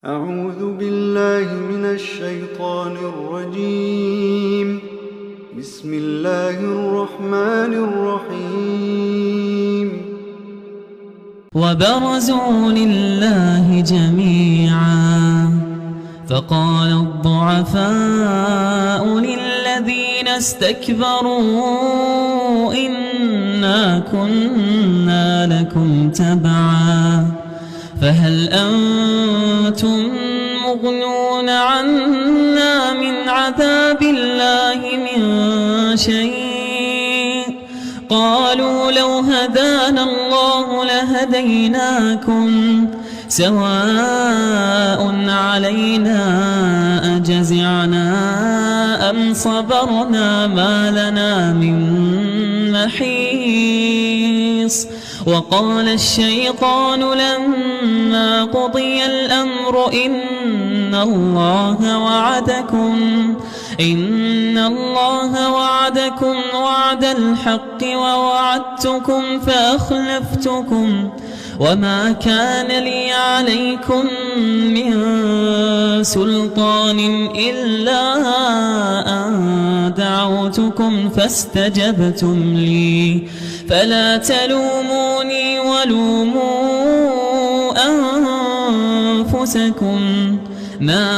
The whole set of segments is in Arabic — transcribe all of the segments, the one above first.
أعوذ بالله من الشيطان الرجيم. بسم الله الرحمن الرحيم. وبرزوا لله جميعا فقال الضعفاء للذين استكبروا إنا كنا لكم تبعا فهل أنتم مغنون عنا من عذاب الله من شيء قالوا لو هدانا الله لهديناكم سواء علينا أجزعنا أم صبرنا ما لنا من محيص. وقال الشيطان لما قضي الأمر إن الله وعدكم وعد الحق ووعدتكم فأخلفتكم وما كان لي عليكم من سلطان إلا أن دعوتكم فاستجبتم لي فلا تلوموني ولوموا أنفسكم ما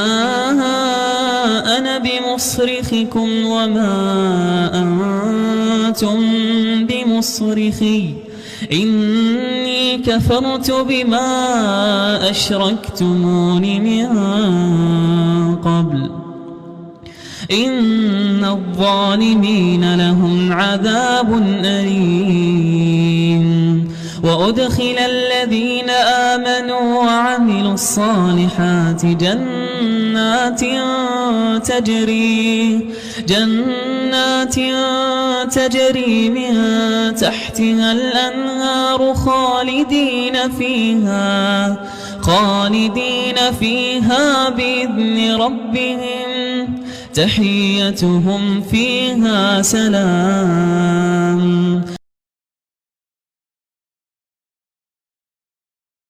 أنا بمصرخكم وما أنتم بمصرخي إني كفرت بما أشركتمون من قبل إن الظالمين لهم عذاب أليم. وأدخل الذين آمنوا وعملوا الصالحات جنات تجري من تحتها الأنهار خالدين فيها بإذن ربهم تحيتهم فيها سلام